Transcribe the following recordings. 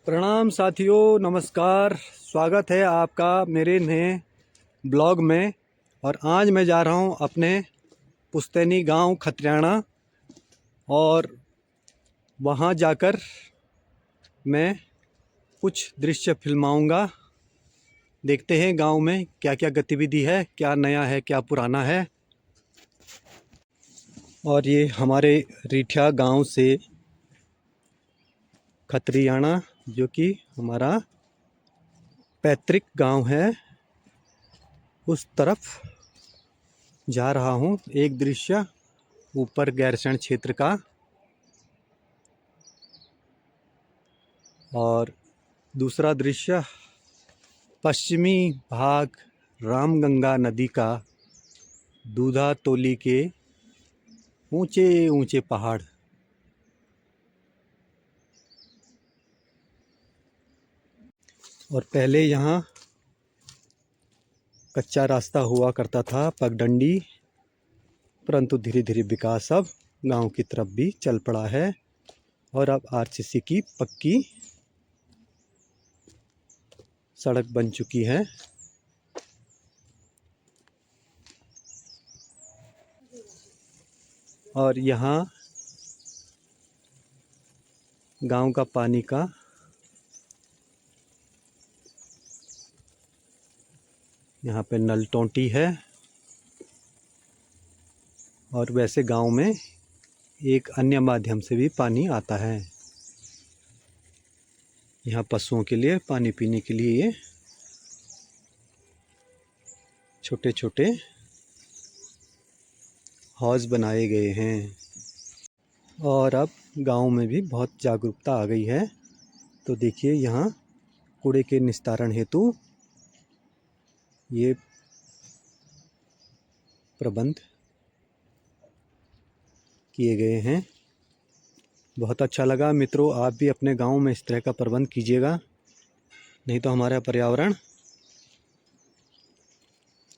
प्रणाम साथियों, नमस्कार। स्वागत है आपका मेरे नए ब्लॉग में। और आज मैं जा रहा हूं अपने पुश्तैनी गांव खत्रियाना और वहां जाकर मैं कुछ दृश्य फिल्माऊंगा। देखते हैं गांव में क्या क्या गतिविधि है, क्या नया है, क्या पुराना है। और ये हमारे रीठिया गांव से खत्रियाना, जो कि हमारा पैतृक गांव है, उस तरफ जा रहा हूं। एक दृश्य ऊपर गैरसैंण क्षेत्र का और दूसरा दृश्य पश्चिमी भाग रामगंगा नदी का, दूधा तोली के ऊंचे ऊंचे पहाड़। और पहले यहाँ कच्चा रास्ता हुआ करता था, पगडंडी, परंतु धीरे धीरे विकास अब गांव की तरफ भी चल पड़ा है और अब आरसीसी की पक्की सड़क बन चुकी है। और यहाँ गांव का पानी का यहाँ पे नल टोंटी है। और वैसे गांव में एक अन्य माध्यम से भी पानी आता है। यहाँ पशुओं के लिए पानी पीने के लिए ये छोटे छोटे हौज बनाए गए हैं। और अब गांव में भी बहुत जागरूकता आ गई है। तो देखिए, यहाँ कूड़े के निस्तारण हेतु ये प्रबंध किए गए हैं। बहुत अच्छा लगा मित्रों, आप भी अपने गांव में इस तरह का प्रबंध कीजिएगा, नहीं तो हमारा पर्यावरण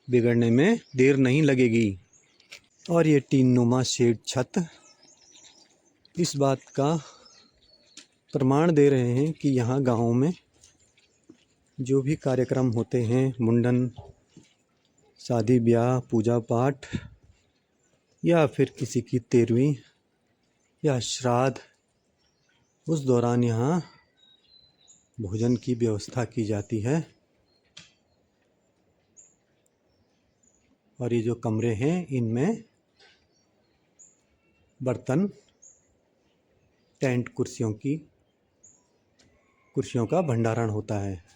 बिगड़ने में देर नहीं लगेगी। और ये टीन नुमा शेड छत इस बात का प्रमाण दे रहे हैं कि यहाँ गांव में जो भी कार्यक्रम होते हैं, मुंडन, शादी ब्याह, पूजा पाठ, या फिर किसी की 13वीं या श्राद्ध, उस दौरान यहाँ भोजन की व्यवस्था की जाती है। और ये जो कमरे हैं, इनमें बर्तन, टेंट, कुर्सियों का भंडारण होता है।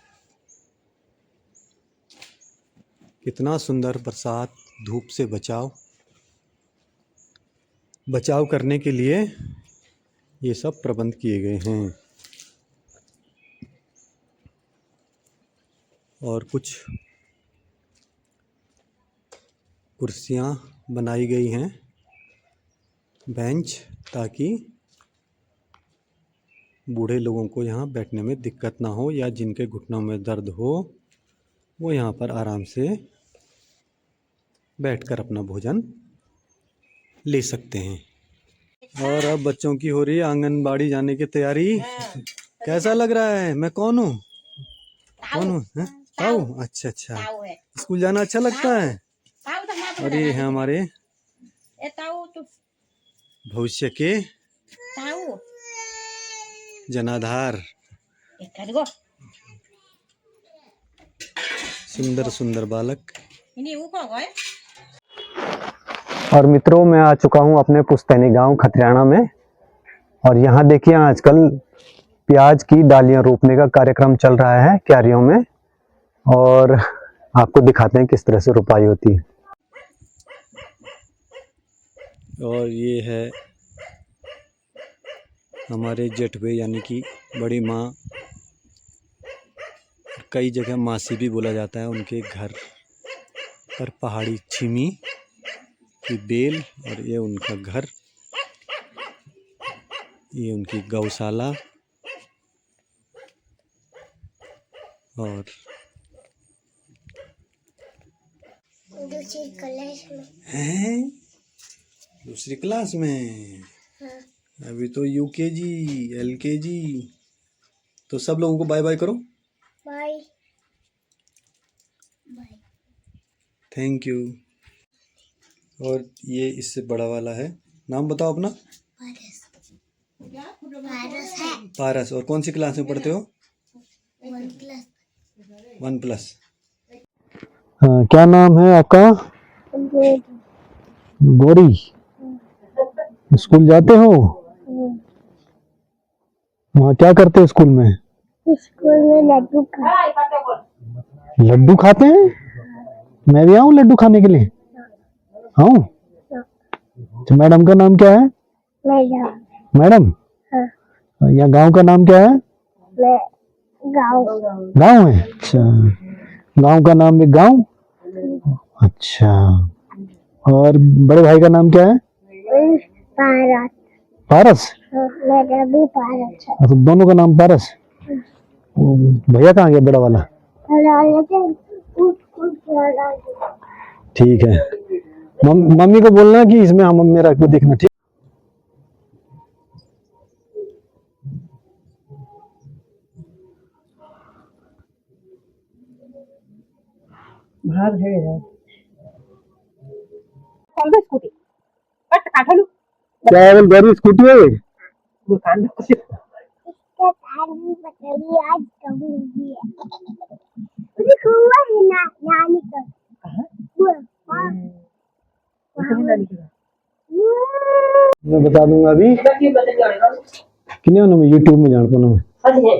कितना सुंदर। बरसात, धूप से बचाव करने के लिए ये सब प्रबंध किए गए हैं। और कुछ कुर्सियां बनाई गई हैं, बेंच, ताकि बूढ़े लोगों को यहाँ बैठने में दिक्कत ना हो, या जिनके घुटनों में दर्द हो वो यहाँ पर आराम से बैठकर अपना भोजन ले सकते हैं। और अब बच्चों की हो रही है आंगनबाड़ी जाने की तैयारी। कैसा लग रहा है? मैं कौन हूँ? ताऊ? अच्छा अच्छा, स्कूल जाना अच्छा लगता है। और ये है हमारे भविष्य के जनाधार, सुंदर सुंदर बालक। और मित्रों, मैं आ चुका हूं अपने पुश्तैनी गांव खत्रियाना में। और यहाँ देखिए, आजकल प्याज की डालियां रोपने का कार्यक्रम चल रहा है क्यारियों में। और आपको दिखाते हैं किस तरह से रोपाई होती है। और ये है हमारे जेठवे, यानी कि बड़ी माँ, कई जगह मासी भी बोला जाता है, उनके घर पर पहाड़ी छीमी की बेल। और ये उनका घर, ये उनकी गौशाला। और दूसरी क्लास में हाँ। अभी तो यूकेजी, एलकेजी, तो सब लोगों को बाय बाय करो। Bye bye. Thank you. और ये इससे बड़ा वाला है, नाम बताओ अपना। पारस। पारस है। पारस। और कौन सी क्लास में पढ़ते हो? 1+। 1+। हाँ, क्या नाम है आपका? गौरी। स्कूल जाते हो? वहाँ क्या करते हो स्कूल में? स्कूल में लड्डू खाते। लड्डू खाते हैं? मैं भी आऊँ लड्डू खाने के लिए? आऊँ? तो मैडम का नाम क्या है? मैडम। हाँ। यहाँ गांव का नाम क्या है? गाँव। गांव है। अच्छा, गांव का नाम है गांव। अच्छा, और बड़े भाई का नाम क्या है? पारस। पारस। मेरा भी पारस है। तो दोनों का नाम पारस। भैया कहाँ गया बड़ा वाला? ठीक है, मम्मी को बोलना कि इसमें हम मेरा को देखना। ठीक। भाग है यार। कौन सा स्कूटी कट काटलू क्या है गौरी, स्कूटी है? दुकान में कुछ इसका टायर भी बताइए आज कभी हुई है। मुझे हुआ है ना नानी का। हुआ। इतनी नानी की मैं बता दूंगा अभी किन्हीं में यूट्यूब में जान पाना सही है।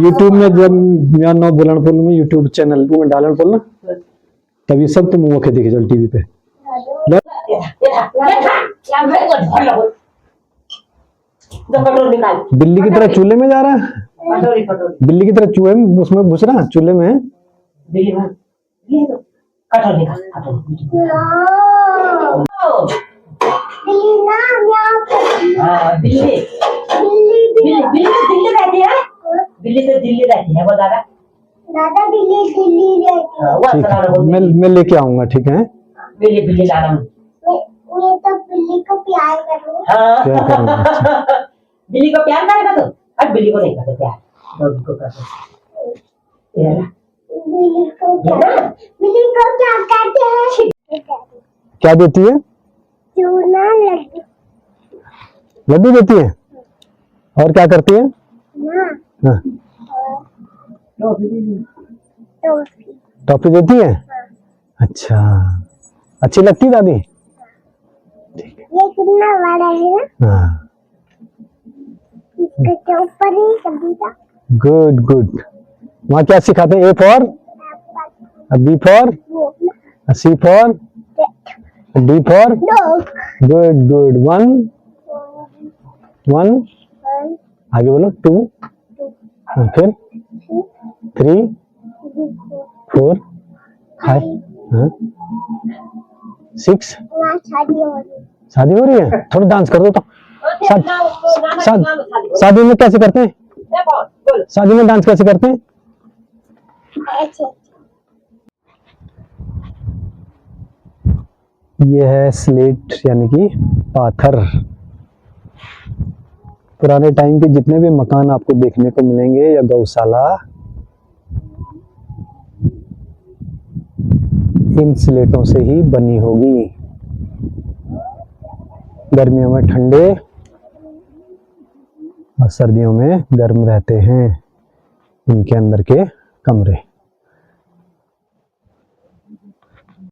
यूट्यूब में जब मैं नो बोलन पोल में यूट्यूब चैनल में डालन पोल ना, तभी सब तुम मुखे देखे चल टीवी पे। बिल्ली की तरह चूल्हे में जा रहा है, बिल्ली की तरह चूहे में उसमें घुस रहा है, चूल्हे में। दिल्ली से दिल्ली रहती है वो दादा। दादा बिल्ली दिल्ली रहती है। मैं लेके आऊंगा। ठीक है, बिल्ली बिल्ली लाना मैं तो बिल्ली को प्यार करूँ। प्यार करूंगा। बिल्ली को प्यार करेगा तो? अब बिल्ली को नहीं करते प्यार, डॉगी को करते। बिल्ली को क्या कहते हैं? क्या देती है? चूना लड्डू। लड्डू देती है। और क्या करती है? हाँ। टॉफी देती है। अच्छा, अच्छी लगती है दादी? ये कितना बड़ा है ना? हाँ। इसके ऊपर ही कभी का। Good good. वहाँ क्या सिखाते हैं? A for, B for, C for, D for. Good good. 1 1, आगे बोलो 2, फिर 3 4 5, 6। शादी हो रही है? थोड़ा डांस कर दो तो। शादी में कैसे करते हैं? शादी में डांस कैसे करते हैं? ये है स्लेट यानी कि पाथर। पुराने टाइम के जितने भी मकान आपको देखने को मिलेंगे या गौशाला, इन स्लेटों से ही बनी होगी। गर्मियों में ठंडे और सर्दियों में गर्म रहते हैं इनके अंदर के कमरे।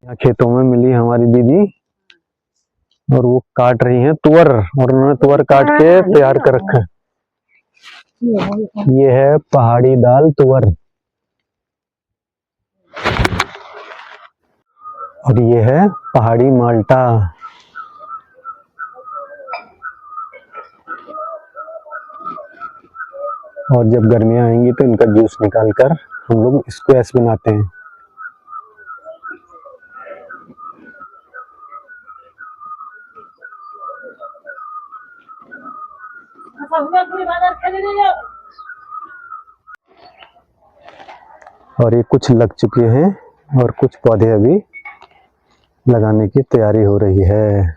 यहाँ खेतों में मिली हमारी दीदी और वो काट रही हैं तुअर, और उन्होंने तुअर काट के तैयार कर रखा है। ये है पहाड़ी दाल तुअर, और ये है पहाड़ी माल्टा। और जब गर्मियां आएंगी तो इनका जूस निकाल कर हम लोग स्क्वैश बनाते हैं। और ये कुछ लग चुके हैं और कुछ पौधे अभी लगाने की तैयारी हो रही है।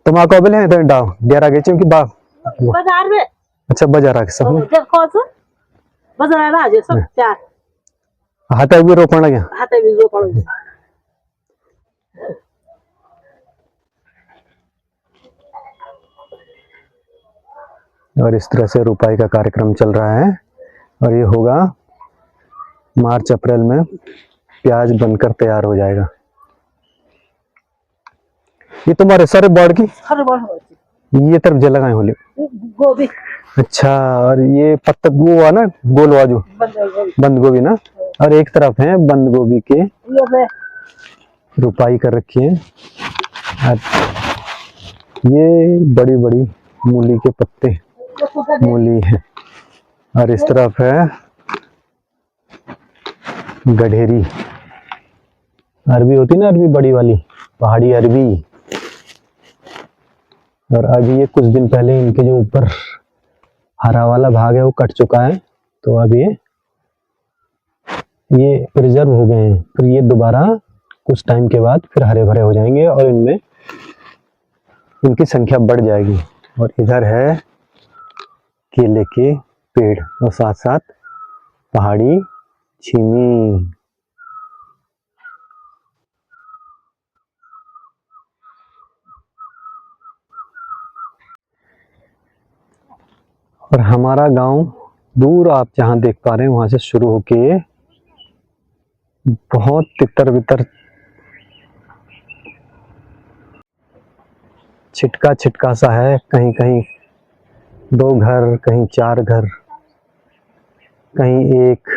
तुम आको अबले हैं तो डाव डेरा गए क्योंकि बाजार में अच्छा बजारा के सब ते खर्च बजारा जे सब चार हाथ भी रोपण लगे हाते भी जो पड़ो और इस तरह से रुपाई का कार्यक्रम चल रहा है और ये होगा मार्च अप्रैल में प्याज बनकर तैयार हो जाएगा। ये तुम्हारे सारे बाढ़ की हर बार हो ये तरफ जे लगाए होले। गोभी अच्छा और ये पत्ता वो हुआ ना गोलवा जो बंद गोभी ना और एक तरफ है बंद गोभी के ये रुपाई कर रखी है। और ये बड़ी बड़ी मूली के पत्ते मूली है और इस तरफ है गधेरी अरबी होती ना अरबी बड़ी वाली पहाड़ी अरबी। और अभी ये कुछ दिन पहले इनके जो ऊपर हरा वाला भाग है वो कट चुका है तो अब ये प्रिजर्व हो गए हैं फिर ये दोबारा कुछ टाइम के बाद फिर हरे भरे हो जाएंगे और इनमें इनकी संख्या बढ़ जाएगी। और इधर है केले के पेड़ और साथ साथ पहाड़ी चीनी। और हमारा गांव दूर आप जहां देख पा रहे हैं वहां से शुरू होके बहुत तितर बितर छिटका छिटका सा है कहीं कहीं 2 घर कहीं 4 घर कहीं 1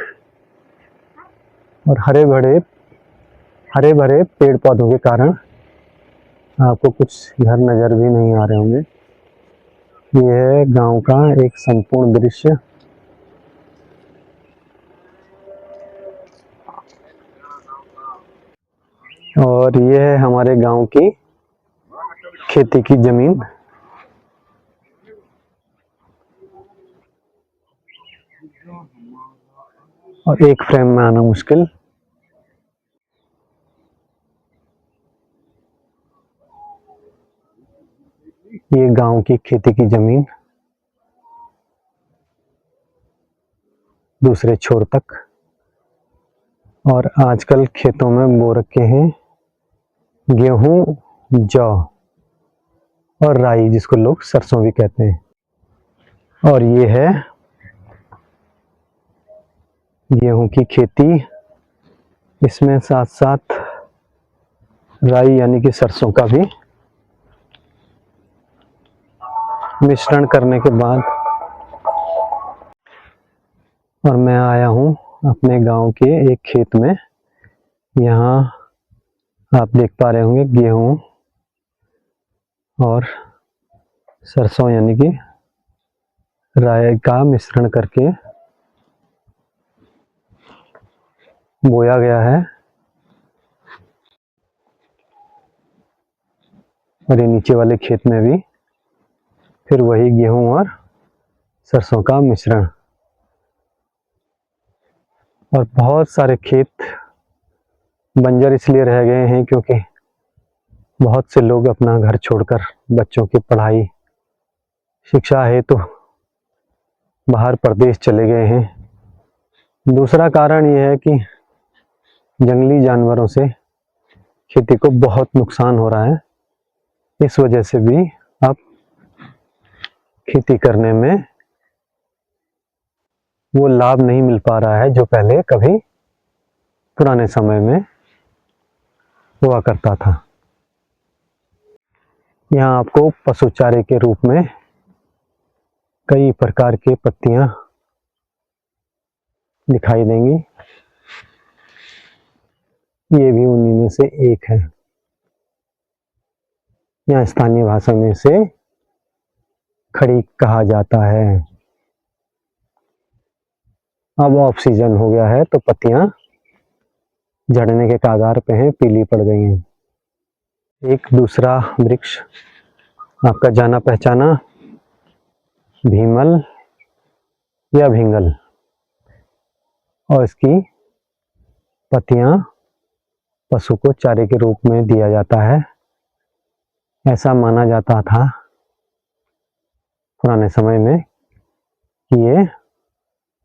और हरे भरे पेड़ पौधों के कारण आपको कुछ घर नजर भी नहीं आ रहे होंगे। ये है गांव का एक संपूर्ण दृश्य। और ये है हमारे गांव की खेती की जमीन। और एक फ्रेम में आना मुश्किल। ये गांव की खेती की जमीन दूसरे छोर तक। और आजकल खेतों में बो रखे हैं गेहूं जौ और राई जिसको लोग सरसों भी कहते हैं। और ये है गेहूं की खेती इसमें साथ साथ राई यानी कि सरसों का भी मिश्रण करने के बाद। और मैं आया हूं अपने गांव के एक खेत में। यहाँ आप देख पा रहे होंगे गेहूं और सरसों यानी कि राई का मिश्रण करके बोया गया है। और ये नीचे वाले खेत में भी फिर वही गेहूं और सरसों का मिश्रण। और बहुत सारे खेत बंजर इसलिए रह गए हैं क्योंकि बहुत से लोग अपना घर छोड़कर बच्चों की पढ़ाई शिक्षा हेतु बाहर प्रदेश चले गए हैं। दूसरा कारण यह है कि जंगली जानवरों से खेती को बहुत नुकसान हो रहा है। इस वजह से भी अब खेती करने में वो लाभ नहीं मिल पा रहा है जो पहले कभी पुराने समय में हुआ करता था। यहाँ आपको पशु चारे के रूप में कई प्रकार के पत्तियां दिखाई देंगी। ये भी उन्हीं में से एक है। यहाँ स्थानीय भाषा में से खड़ी कहा जाता है। अब ऑफ सीजन हो गया है तो पत्तियां झड़ने के कागार पे हैं, पीली पड़ गई हैं। एक दूसरा वृक्ष आपका जाना पहचाना भीमल या भिंगल और इसकी पत्तियां पशु को चारे के रूप में दिया जाता है। ऐसा माना जाता था पुराने समय में कि ये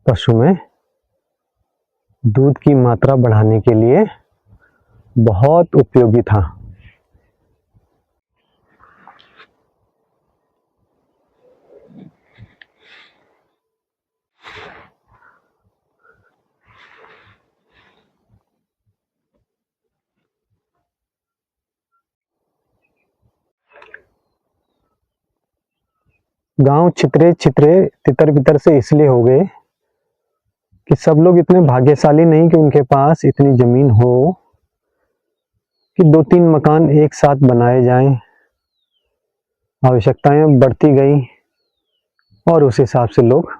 पशु में दूध की मात्रा बढ़ाने के लिए बहुत उपयोगी था। गांव छितरे छितरे तितर बितर से इसलिए हो गए कि सब लोग इतने भाग्यशाली नहीं कि उनके पास इतनी जमीन हो कि 2-3 मकान एक साथ बनाए जाएं। आवश्यकताएं बढ़ती गई और उस हिसाब से लोग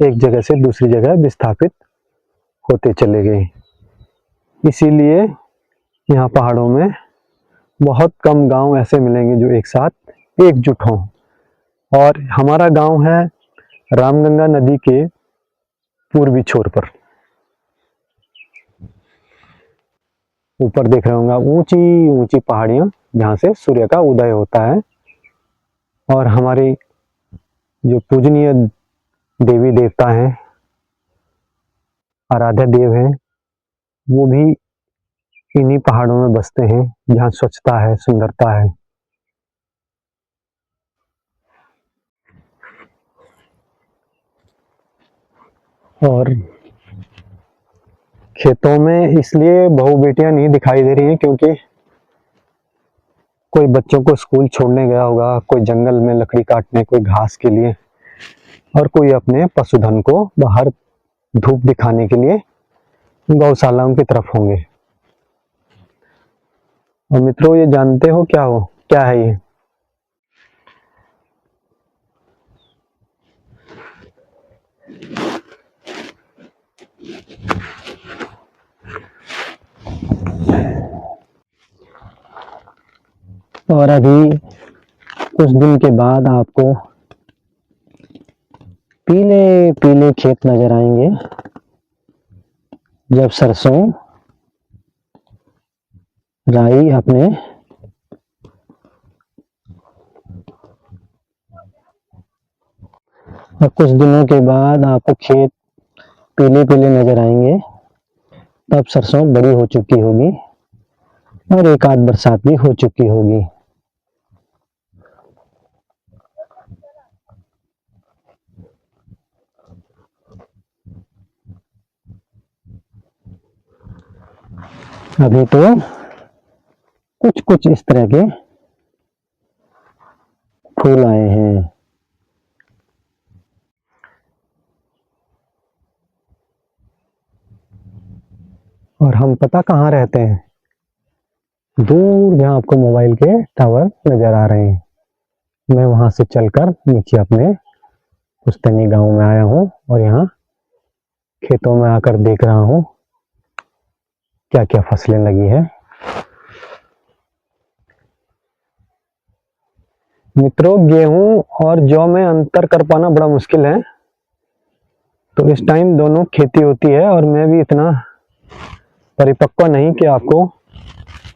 एक जगह से दूसरी जगह विस्थापित होते चले गए। इसीलिए यहाँ पहाड़ों में बहुत कम गांव ऐसे मिलेंगे जो एक साथ एकजुट हों। और हमारा गांव है रामगंगा नदी के पूर्वी छोर पर। ऊपर देख रहे होंगे आप ऊंची ऊंची पहाड़ियां जहां से सूर्य का उदय होता है। और हमारे जो पूजनीय देवी देवता हैं, आराध्य देव हैं, वो भी इन्हीं पहाड़ों में बसते हैं जहाँ स्वच्छता है, सुंदरता है। और खेतों में इसलिए बहू बेटियां नहीं दिखाई दे रही हैं क्योंकि कोई बच्चों को स्कूल छोड़ने गया होगा, कोई जंगल में लकड़ी काटने, कोई घास के लिए, और कोई अपने पशुधन को बाहर धूप दिखाने के लिए गौशालाओं की तरफ होंगे। और मित्रों, ये जानते हो क्या है ये? और अभी कुछ दिन के बाद आपको पीले पीले खेत नजर आएंगे जब सरसों राई अपने और कुछ दिनों के बाद आपको खेत पीले पीले नजर आएंगे। तब सरसों बड़ी हो चुकी होगी और एक आध बरसात भी हो चुकी होगी। अभी तो कुछ कुछ इस तरह के फूल आए हैं। और हम पता कहाँ रहते हैं? दूर जहाँ आपको मोबाइल के टावर नजर आ रहे हैं, मैं वहां से चलकर नीचे अपने पुश्तैनी गांव में आया हूँ और यहाँ खेतों में आकर देख रहा हूँ क्या क्या फसलें लगी है। मित्रों, गेहूं और जौ में अंतर कर पाना बड़ा मुश्किल है, तो इस टाइम दोनों खेती होती है। और मैं भी इतना परिपक्व नहीं कि आपको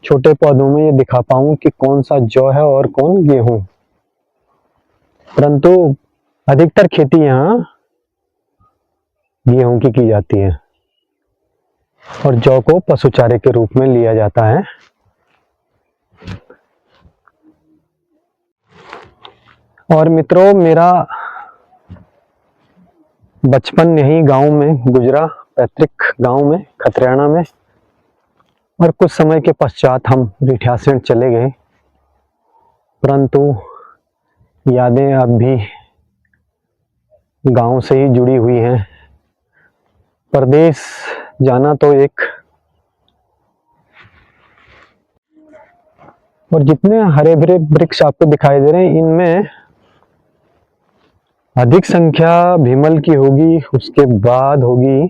छोटे पौधों में ये दिखा पाऊं कि कौन सा जौ है और कौन गेहूं, परंतु अधिकतर खेती यहाँ गेहूं की जाती है और जौ को पशुचारे के रूप में लिया जाता है। और मित्रों, मेरा बचपन यही गांव में गुजरा, पैतृक गांव में खतरियाना में। और कुछ समय के पश्चात हम रिठियासीन चले गए, परंतु यादें अब भी गांव से ही जुड़ी हुई हैं। परदेश जाना तो एक, और जितने हरे भरे वृक्ष आपको दिखाई दे रहे हैं इनमें अधिक संख्या भीमल की होगी, उसके बाद होगी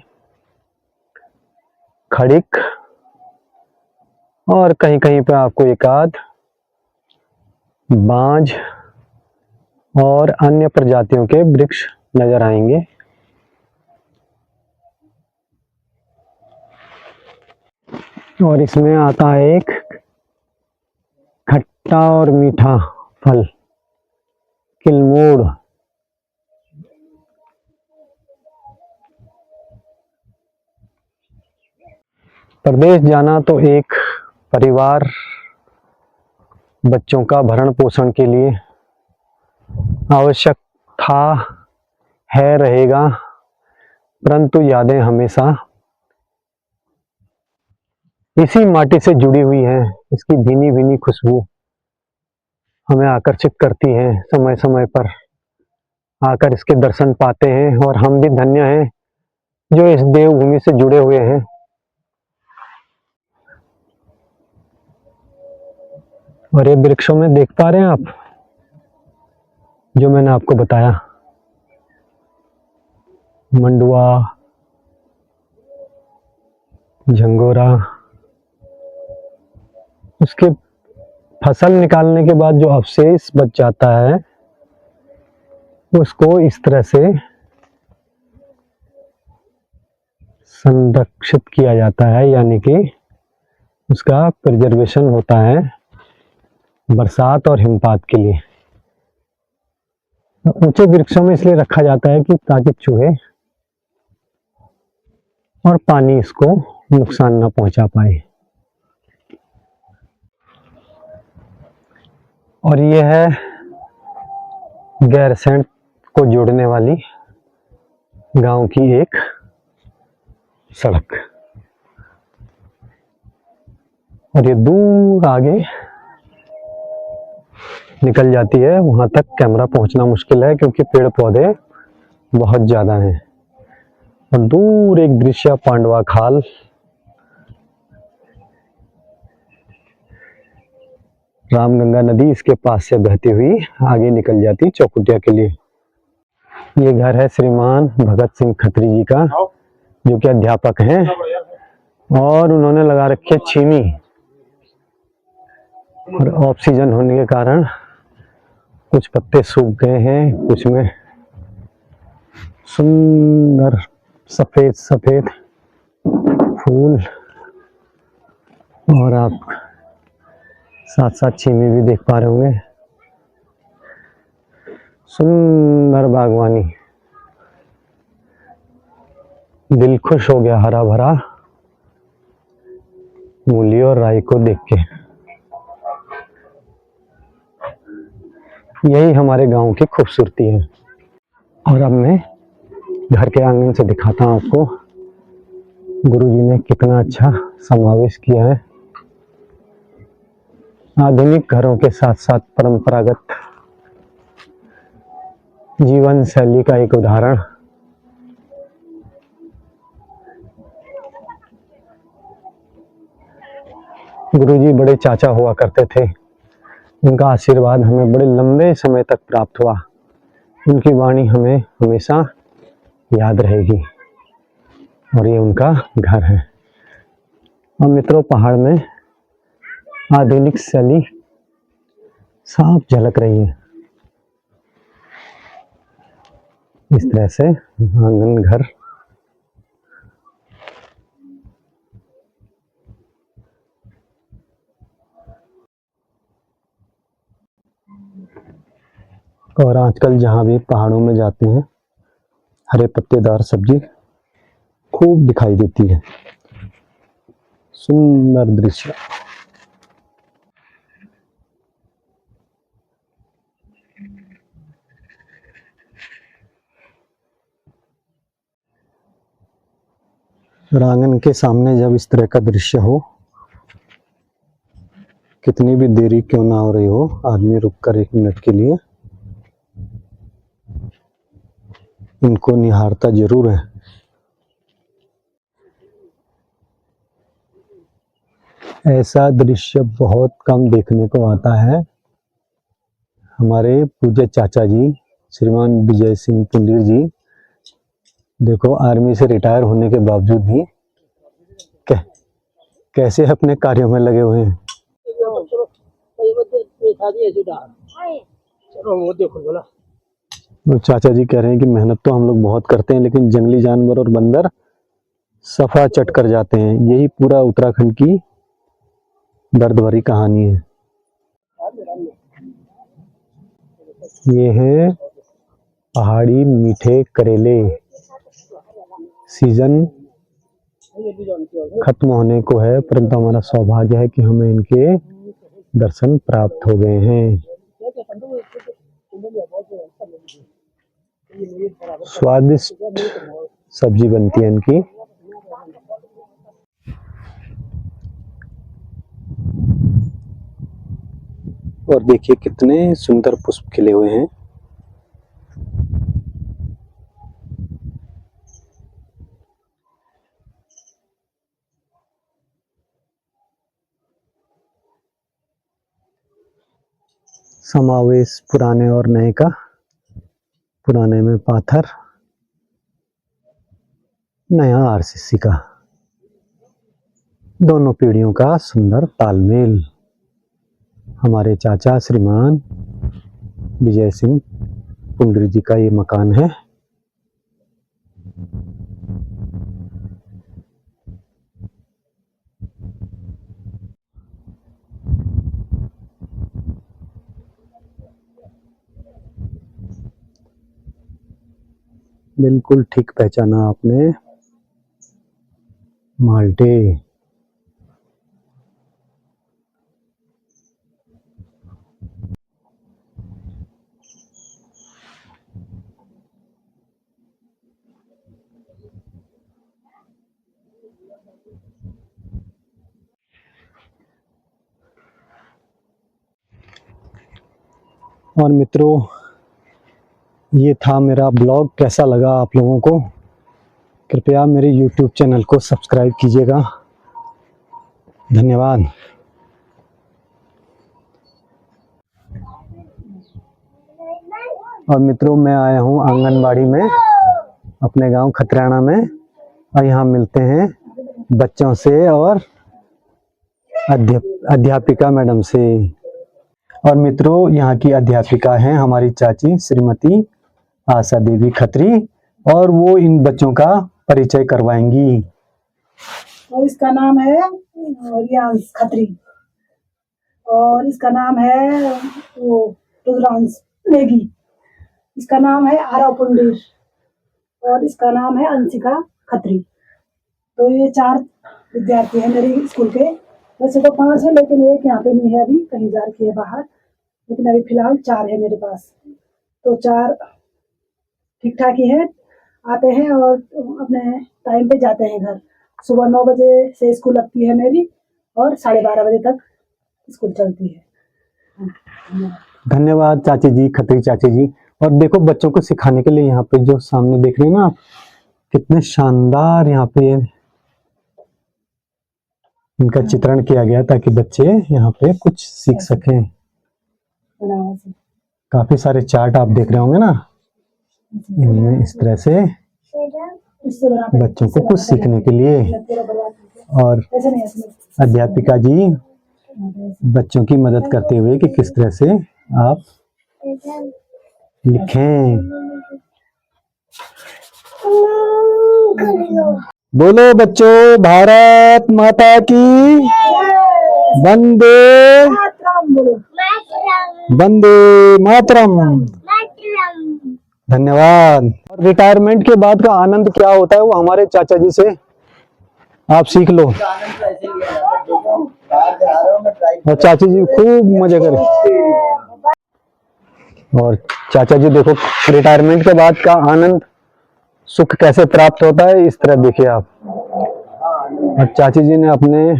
खड़िक, और कहीं कहीं पे आपको एक आध बांज और अन्य प्रजातियों के वृक्ष नजर आएंगे। और इसमें आता है एक खट्टा और मीठा फल, किलमोड़। प्रदेश जाना तो एक परिवार बच्चों का भरण पोषण के लिए आवश्यक था, है, रहेगा, परंतु यादें हमेशा इसी माटी से जुड़ी हुई हैं। इसकी भीनी भीनी खुशबू हमें आकर्षित करती है। समय समय पर आकर इसके दर्शन पाते हैं और हम भी धन्य हैं जो इस देवभूमि से जुड़े हुए हैं। और ये वृक्षों में देख पा रहे हैं आप, जो मैंने आपको बताया, मंडुआ, झंगोरा, उसके फसल निकालने के बाद जो अवशेष बच जाता है उसको इस तरह से संरक्षित किया जाता है, यानी कि उसका प्रिजर्वेशन होता है बरसात और हिमपात के लिए। ऊंचे वृक्षों में इसलिए रखा जाता है कि ताकि चूहे और पानी इसको नुकसान न पहुंचा पाए। और ये है गैरसैंण को जोड़ने वाली गांव की एक सड़क, और ये दूर आगे निकल जाती है। वहां तक कैमरा पहुंचना मुश्किल है क्योंकि पेड़ पौधे बहुत ज्यादा हैं। और दूर एक दृश्य पांडवा खाल, रामगंगा नदी इसके पास से बहती हुई आगे निकल जाती चौकुटिया के लिए। ये घर है श्रीमान भगत सिंह खत्री जी का, जो कि अध्यापक हैं, और उन्होंने लगा रखी है छीमी। और ऑफ सीजन होने के कारण कुछ पत्ते सूख गए हैं, कुछ में सुंदर सफेद सफेद फूल, और आप साथ साथ छीमी भी देख पा रहे होंगे। सुंदर बागवानी, दिल खुश हो गया हरा भरा मूली और राई को देख के। यही हमारे गांव की खूबसूरती है। और अब मैं घर के आंगन से दिखाता हूं आपको, गुरुजी ने कितना अच्छा समावेश किया है आधुनिक घरों के साथ साथ परंपरागत जीवन शैली का एक उदाहरण। गुरुजी बड़े चाचा हुआ करते थे, उनका आशीर्वाद हमें बड़े लंबे समय तक प्राप्त हुआ। उनकी वाणी हमें हमेशा याद रहेगी, और ये उनका घर है। और मित्रों, पहाड़ में आधुनिक शैली साफ झलक रही है। इस तरह से आंगन घर और आजकल जहां भी पहाड़ों में जाते हैं, हरे पत्तेदार सब्जी खूब दिखाई देती है। सुंदर दृश्य। आंगन के सामने जब इस तरह का दृश्य हो, कितनी भी देरी क्यों ना हो रही हो, आदमी रुककर 1 मिनट के लिए इनको निहारता जरूर है। ऐसा दृश्य बहुत कम देखने को आता है। हमारे पूज्य चाचा जी श्रीमान विजय सिंह पुंडीर जी, देखो आर्मी से रिटायर होने के बावजूद भी कैसे अपने कार्यों में लगे हुए हैं। वो चाचा जी कह रहे हैं कि मेहनत तो हम लोग बहुत करते हैं, लेकिन जंगली जानवर और बंदर सफा चट कर जाते हैं। यही पूरा उत्तराखंड की दर्द भरी कहानी है। ये है पहाड़ी मीठे करेले, सीजन खत्म होने को है, परंतु हमारा सौभाग्य है कि हमें इनके दर्शन प्राप्त हो गए हैं। स्वादिष्ट सब्जी बनती है इनकी। और देखिए कितने सुंदर पुष्प खिले हुए हैं। समावेश पुराने और नए का, पुराने में पाथर, नया आरसीसी का, दोनों पीढ़ियों का सुंदर तालमेल। हमारे चाचा श्रीमान विजय सिंह पुंडरी जी का ये मकान है। बिल्कुल ठीक पहचाना आपने, माल्टे। और मित्रों, ये था मेरा ब्लॉग। कैसा लगा आप लोगों को? कृपया मेरे YouTube चैनल को सब्सक्राइब कीजिएगा। धन्यवाद। और मित्रों, मैं आया हूँ आंगनबाड़ी में, अपने गांव खतराना में, और यहाँ मिलते हैं बच्चों से और अध्यापिका मैडम से। और मित्रों, यहाँ की अध्यापिका हैं हमारी चाची श्रीमती आशा देवी खत्री, और वो इन बच्चों का परिचय करवाएंगी। और इसका नाम है रियांश खत्री, और इसका नाम है वो रुद्रांश नेगी, इसका नाम है आरव पुंडीर, और इसका नाम है अंशिका खत्री। तो ये 4 विद्यार्थी हैं मेरे स्कूल के। वैसे तो 5 है, लेकिन एक यहाँ पे नहीं है, अभी कहीं जा रखी है बाहर, लेकिन अभी फिलहाल 4 है मेरे पास। तो 4 ठीक ठाक ही है, आते हैं और अपने टाइम पे जाते हैं घर। सुबह 9 बजे से स्कूल लगती है मेरी, और 12:30 बजे तक स्कूल चलती है। धन्यवाद चाची जी, खत्री चाची जी। और देखो, बच्चों को सिखाने के लिए यहाँ पे जो सामने देख रहे हैं ना आप, कितने शानदार यहाँ पे इनका चित्रण किया गया, ताकि बच्चे यहाँ पे कुछ सीख सकें। काफी सारे चार्ट आप देख रहे होंगे ना, इनमें इस तरह से बच्चों को कुछ सीखने के लिए। और अध्यापिका जी बच्चों की मदद करते हुए कि किस तरह से आप लिखें। बोलो बच्चों, भारत माता की वंदे वंदे मातरम। धन्यवाद। और रिटायरमेंट के बाद का आनंद क्या होता है, वो हमारे चाचा जी से आप सीख लो। और चाचा जी खूब मजे करें। और चाचा जी देखो, रिटायरमेंट के बाद का आनंद सुख कैसे प्राप्त होता है, इस तरह देखिए आप। और चाची जी ने अपने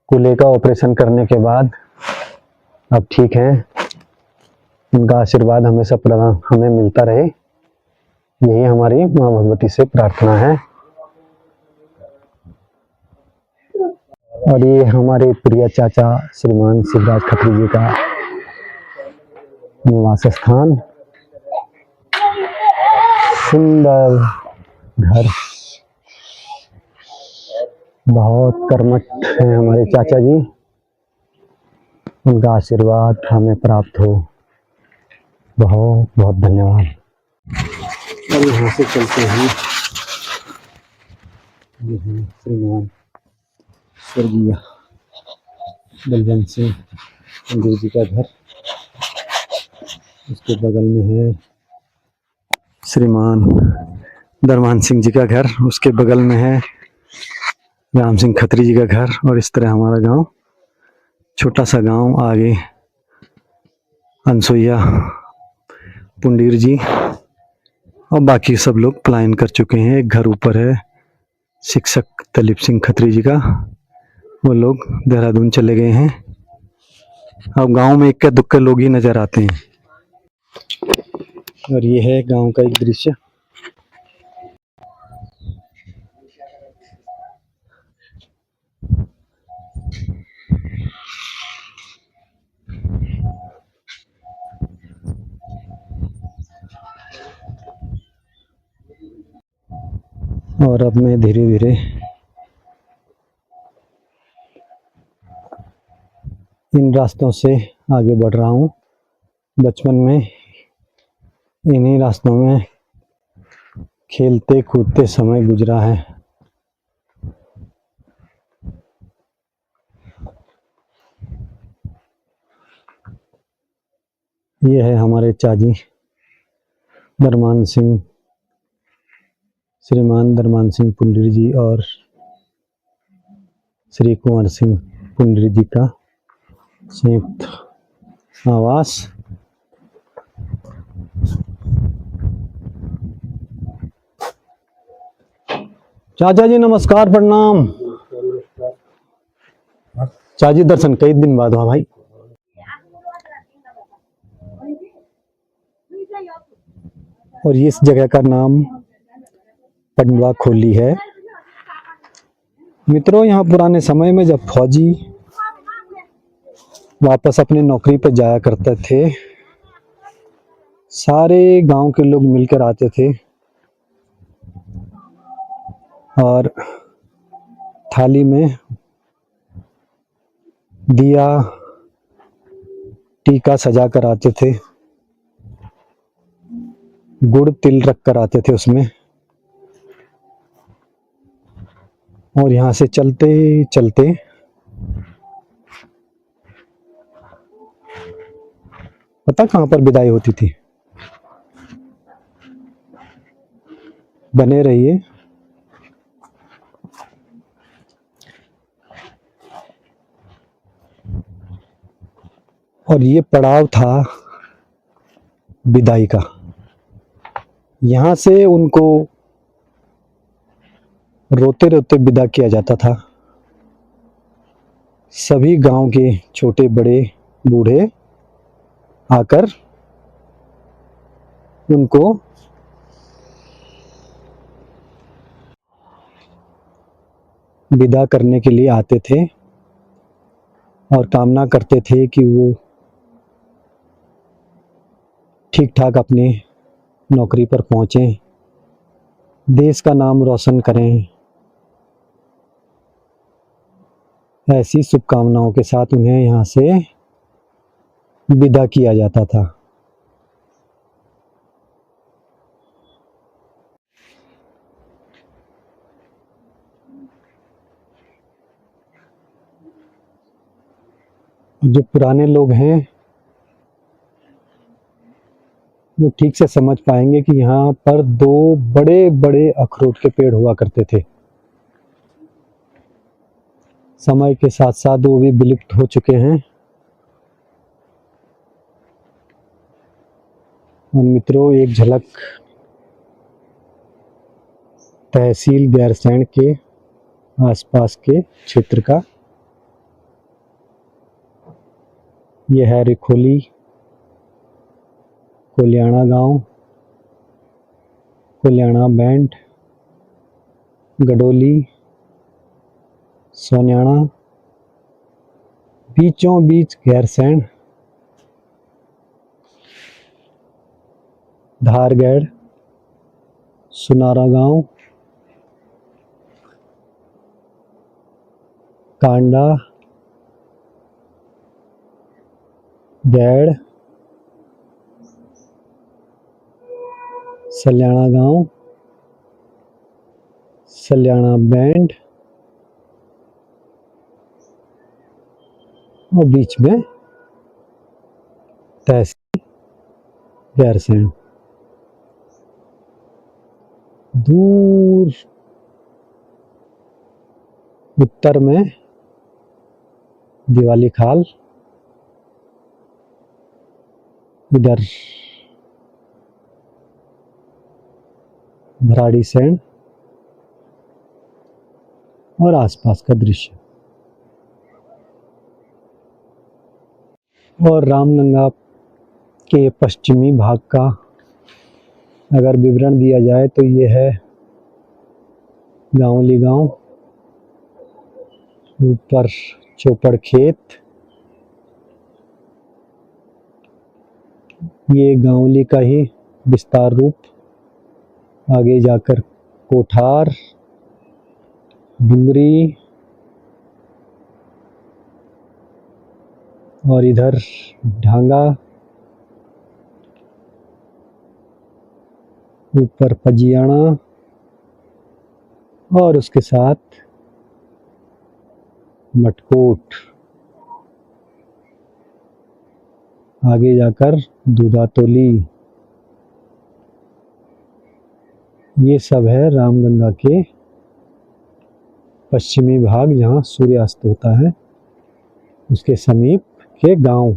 कूल्हे का ऑपरेशन करने के बाद अब ठीक है। उनका आशीर्वाद हमेशा हमें मिलता रहे, यही हमारी माँ भगवती से प्रार्थना है। और ये हमारे प्रिय चाचा श्रीमान शिवराज खत्री जी का निवास स्थान, सुंदर घर, बहुत कर्मठ हैं हमारे चाचा जी। उनका आशीर्वाद हमें प्राप्त हो, बहुत बहुत धन्यवाद। और यहाँ से चलते हैं, ये है श्रीमान स्वर्गीय बलवंत सिंह गुरु जी का घर। उसके बगल में है श्रीमान दरमान सिंह जी का घर, उसके बगल में है राम सिंह खत्री जी का घर, और इस तरह हमारा गांव, छोटा सा गांव, आगे अनसुईया, पुंडीर जी और बाकी सब लोग पलायन कर चुके हैं। एक घर ऊपर है शिक्षक दलीप सिंह खत्री जी का, वो लोग देहरादून चले गए हैं। अब गांव में इक्के दुक्के लोग ही नजर आते हैं। और ये है गांव का एक दृश्य। और अब मैं धीरे धीरे इन रास्तों से आगे बढ़ रहा हूँ। बचपन में इन्हीं रास्तों में खेलते कूदते समय गुजरा है। ये है हमारे चाची दरमान सिंह, श्रीमान दरमान सिंह पुंडरी जी और श्री कुंवर सिंह पुंडरी जी का संयुक्त आवास। चाचा जी नमस्कार, प्रणाम। चाची दर्शन कई दिन बाद हुआ भाई। और इस जगह का नाम पंडवा खोली है। मित्रों, यहाँ पुराने समय में जब फौजी वापस अपनी नौकरी पर जाया करते थे, सारे गांव के लोग मिलकर आते थे और थाली में दिया टीका सजा कर आते थे, गुड़ तिल रख कर आते थे उसमें। और यहाँ से चलते चलते पता कहाँ पर विदाई होती थी? बने रहिए। और ये पड़ाव था विदाई का। यहाँ से उनको रोते रोते विदा किया जाता था। सभी गांव के छोटे बड़े बूढ़े आकर उनको विदा करने के लिए आते थे और कामना करते थे कि वो ठीक ठाक अपनी नौकरी पर पहुंचें, देश का नाम रोशन करें। ऐसी शुभकामनाओं के साथ उन्हें यहाँ से विदा किया जाता था। जो पुराने लोग हैं वो ठीक से समझ पाएंगे कि यहाँ पर दो बड़े बड़े अखरोट के पेड़ हुआ करते थे। समय के साथ साथ वो भी विलुप्त हो चुके हैं। और मित्रों, एक झलक तहसील गैरसैंण के आसपास के क्षेत्र का। यह है रिखोली, कोलियाना गांव, कोलियाना बैंड, गडोली, सोनियाना, बीचों बीच गैरसैंण, धारगढ़, सुनारा गांव, कांडा, गैड़, सल्याना गांव, सल्याना बैंड और बीच में तहसील गैरसैंण। दूर उत्तर में दिवाली खाल, इधर भराड़ी सैंड और आसपास का दृश्य। और रामगंगा के पश्चिमी भाग का अगर विवरण दिया जाए तो ये है गांवली गांव, ऊपर चौपड़ खेत, ये गांवली का ही विस्तार रूप, आगे जाकर कोठार, डुंगरी और इधर ढांगा, ऊपर पजियाणा और उसके साथ मटकोट, आगे जाकर दूधातोली। ये सब है रामगंगा के पश्चिमी भाग, जहाँ सूर्यास्त होता है, उसके समीप के गांव।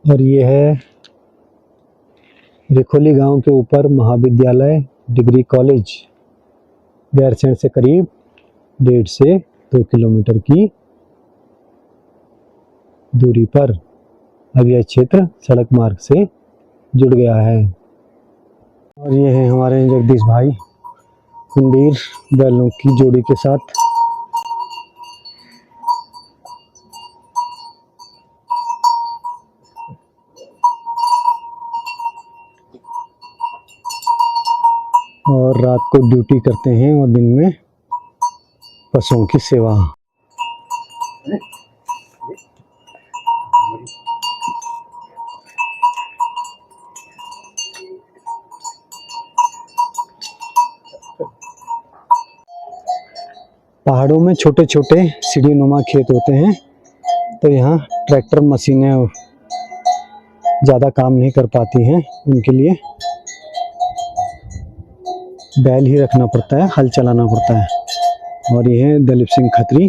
और ये है रेखोली गांव के ऊपर महाविद्यालय डिग्री कॉलेज, गैरसैंण से करीब 1.5 से 2 किलोमीटर की दूरी पर। अब यह क्षेत्र सड़क मार्ग से जुड़ गया है। और ये है हमारे जगदीश भाई कुंडीर बैलों की जोड़ी के साथ। और रात को ड्यूटी करते हैं और दिन में पशुओं की सेवा। पहाड़ों में छोटे छोटे सीढ़ीनुमा खेत होते हैं, तो यहाँ ट्रैक्टर मशीनें ज़्यादा काम नहीं कर पाती हैं, उनके लिए बैल ही रखना पड़ता है, हल चलाना पड़ता है। और ये है दलीप सिंह खत्री,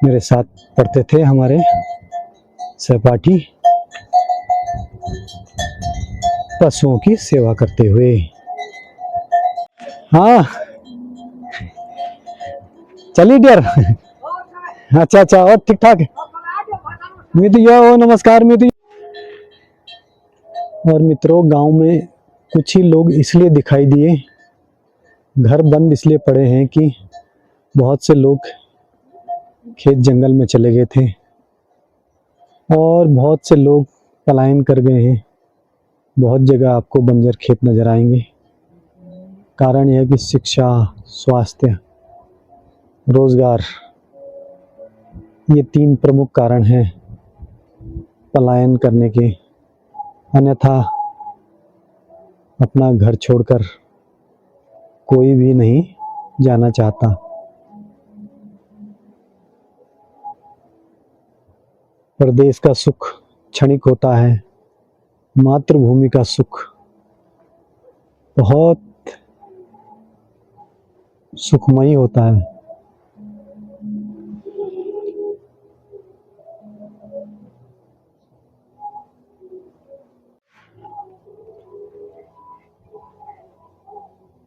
मेरे साथ पढ़ते थे, हमारे सहपाठी, पशुओं की सेवा करते हुए। हाँ चलिए डियर। अच्छा अच्छा, और ठीक ठाक है। नमस्कार मित्र। और मित्रों, गांव में कुछ ही लोग इसलिए दिखाई दिए, घर बंद इसलिए पड़े हैं कि बहुत से लोग खेत जंगल में चले गए थे और बहुत से लोग पलायन कर गए हैं। बहुत जगह आपको बंजर खेत नजर आएंगे। कारण यह है कि शिक्षा, स्वास्थ्य, रोजगार, ये 3 प्रमुख कारण हैं पलायन करने के। अन्यथा अपना घर छोड़कर कोई भी नहीं जाना चाहता। परदेश का सुख क्षणिक होता है, मातृभूमि का सुख बहुत सुखमयी होता है।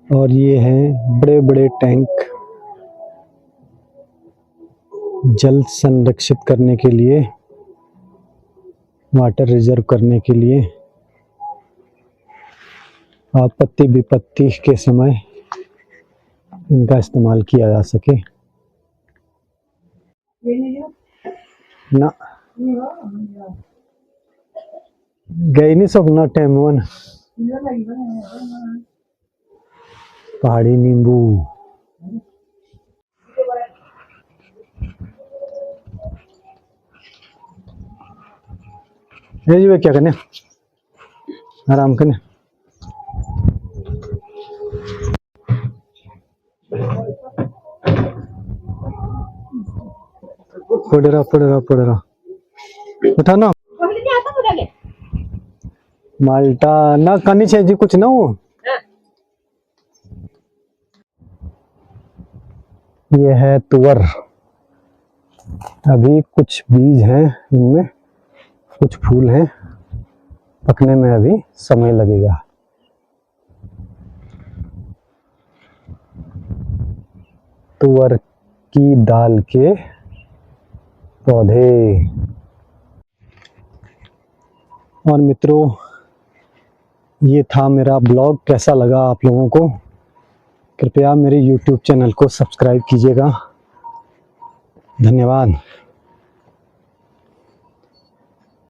और ये हैं बड़े बड़े टैंक, जल संरक्षित करने के लिए, वाटर रिजर्व करने के लिए, आपत्ति विपत्ति के समय इनका इस्तेमाल किया जा सके। ना गई नहीं सकना टाइम वन। पहाड़ी नींबू, ये जी वे क्या करने, आराम करने। पड़े रहा उठाना। माल्टा ना करनी चाहिए जी कुछ ना हो। ये है तुअर, अभी कुछ बीज हैं इनमें, कुछ फूल हैं, पकने में अभी समय लगेगा। तुअर की दाल के पौधे। और मित्रों, ये था मेरा ब्लॉग। कैसा लगा आप लोगों को? कृपया मेरे YouTube चैनल को सब्सक्राइब कीजिएगा। धन्यवाद।